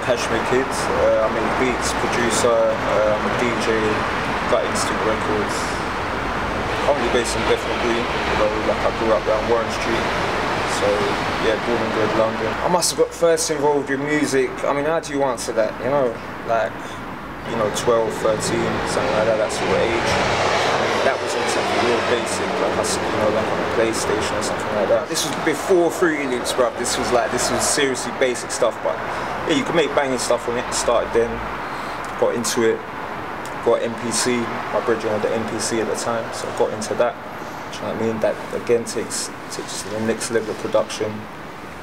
Kashmir Kid. I make beats, producer, I'm a DJ, got Instinct Records. Currently based in Bethnal Green, like I grew up around Warren Street. So yeah, born and bred London. I must have got first involved with music. I mean, how do you answer that? Like 12, 13, something like that sort of age. That was on something real basic, like like on a PlayStation or something like that. This was before Fruity Loops, bruv. This was seriously basic stuff, but yeah, you could make banging stuff on it. Started then, got into it, got MPC. My brother had the MPC at the time, so I got into that. Do you know what I mean? That again takes to the next level of production,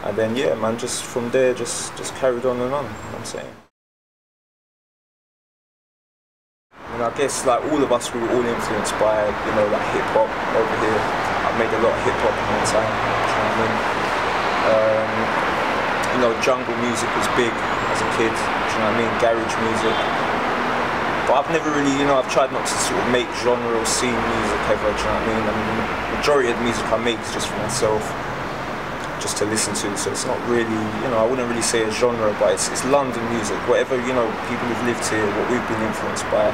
and then yeah, man, just from there, just carried on and on. You know what I'm saying? And I guess like all of us, we were all influenced by like hip hop over here. I made a lot of hip hop at the time. Do you know what I mean? Jungle music was big as a kid. Do you know what I mean? Garage music. But I've never really, I've tried not to sort of make genre or scene music ever. Do you know what I mean? The majority of the music I make is just for myself, just to listen to. So it's not really, I wouldn't really say a genre, but it's London music. Whatever people who've lived here, what we've been influenced by.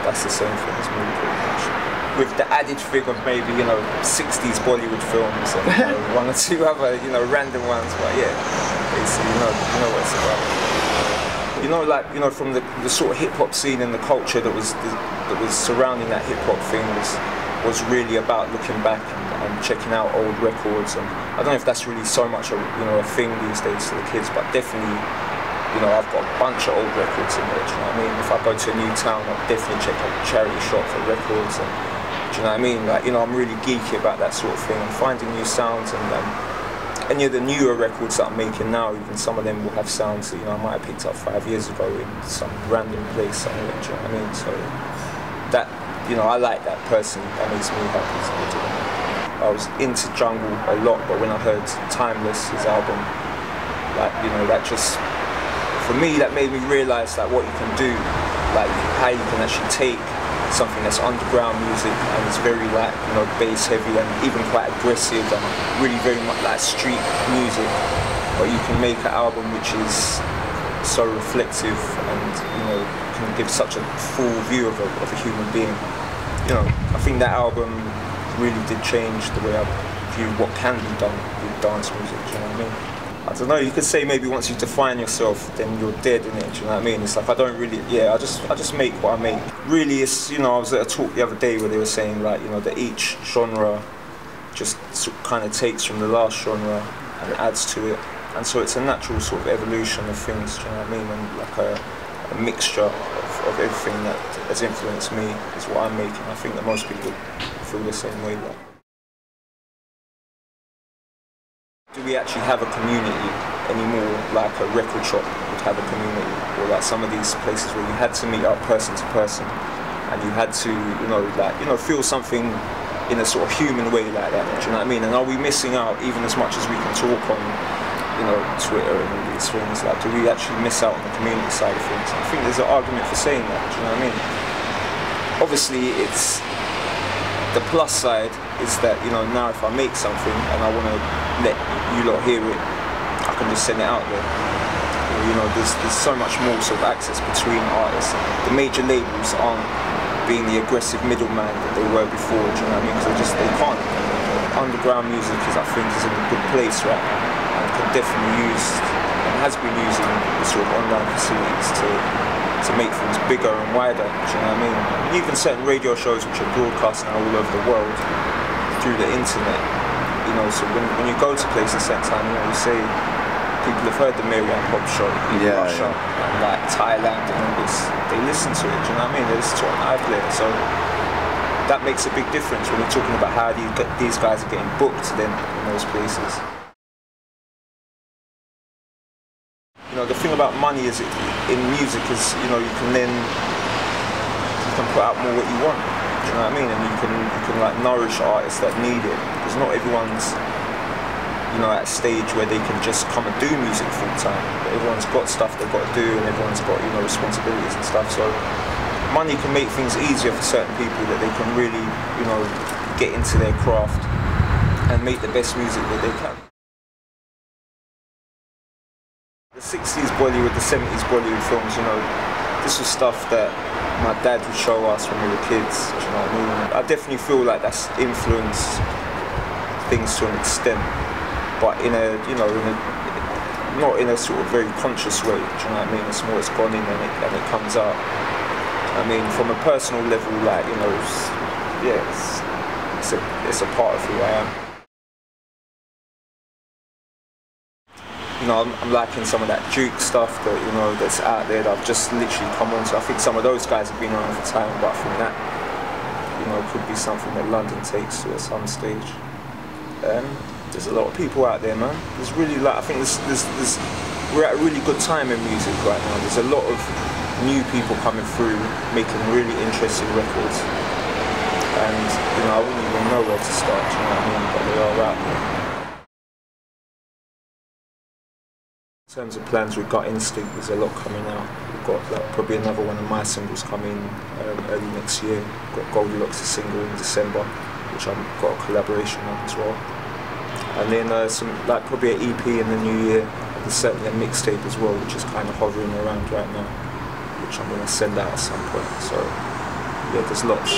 That's the same thing as me, pretty much. With the added thing of maybe, 60s Bollywood films and one or two other, random ones, but yeah, basically, you know what it's about. From the sort of hip-hop scene and the culture that was surrounding that hip-hop thing was really about looking back and checking out old records. And I don't know if that's really so much a thing these days to the kids, but definitely, I've got a bunch of old records in there, do you know what I mean? If I go to a new town, I'll definitely check out a charity shop for records, and do you know what I mean? Like, I'm really geeky about that sort of thing, and finding new sounds, and any of the newer records that I'm making now, even some of them will have sounds that, I might have picked up 5 years ago in some random place somewhere, do you know what I mean? So, that, I like that personally, that makes me happy to be doing it. I was into jungle a lot, but when I heard Timeless, his album, like, that just, for me, that made me realise like what you can do, like how you can actually take something that's underground music and it's very like bass heavy and even quite aggressive and really very much like street music, but you can make an album which is so reflective and can give such a full view of a human being. I think that album really did change the way I view what can be done with dance music. Do you know what I mean? I don't know, you could say maybe once you define yourself, then you're dead in it, do you know what I mean? It's like I don't really, I just make what I make. Really, it's, I was at a talk the other day where they were saying like, that each genre just kind of takes from the last genre and adds to it. And so it's a natural sort of evolution of things, do you know what I mean? And like a mixture of everything that has influenced me is what I'm making. I think that most people feel the same way. Do we actually have a community anymore, like a record shop would have a community, or like some of these places where you had to meet up person to person and you had to, feel something in a sort of human way like that, do you know what I mean? And are we missing out even as much as we can talk on, Twitter and all these things? Like, do we actually miss out on the community side of things? I think there's an argument for saying that, do you know what I mean? Obviously, it's the plus side is that, now if I make something and I want to let you lot hear it, I can just send it out there. There's so much more sort of access between artists. The major labels aren't being the aggressive middleman that they were before, do you know what I mean? Because they can't. Underground music is in a good place right now, and can definitely use, and has been using the sort of online facilities to make things bigger and wider, do you know what I mean? And even certain radio shows which are broadcast now all over the world through the internet, so when you go to places at time, you say people have heard the Miriam Pop show in Russia and like Thailand and all this, they listen to it, do you know what I mean? They listen to it on iPlayer, so that makes a big difference when you're talking about how these guys are getting booked then in those places. The thing about money is in music is, you can put out more what you want, do you know what I mean? And you can like nourish artists that need it, because not everyone's, at a stage where they can just come and do music full time. But everyone's got stuff they've got to do, and everyone's got, responsibilities and stuff. So money can make things easier for certain people that they can really, get into their craft and make the best music that they can. The 60s Bollywood, the 70s Bollywood films, you know, this was stuff that my dad would show us when we were kids, do you know what I mean? I definitely feel like that's influenced things to an extent, but in a, you know, not in a sort of very conscious way, do you know what I mean? It's more, it's gone in and it comes out. I mean, from a personal level, like, you know, it's a part of who I am. You know, I'm liking some of that Duke stuff that, you know, that's out there that I've just literally come on to. I think some of those guys have been around for time, but I think that, you know, could be something that London takes to at some stage. There's a lot of people out there, man. There's really, like, I think we're at a really good time in music right now. There's a lot of new people coming through, making really interesting records. And, you know, I wouldn't even know where to start, you know what I mean? But they are out there. In terms of plans, we've got Instinct, there's a lot coming out. We've got like, probably another one of my singles coming early next year. We've got Goldilocks' single in December, which I've got a collaboration on as well. And then some, like probably an EP in the new year. There's certainly a mixtape as well, which is kind of hovering around right now, which I'm going to send out at some point. So yeah, there's lots.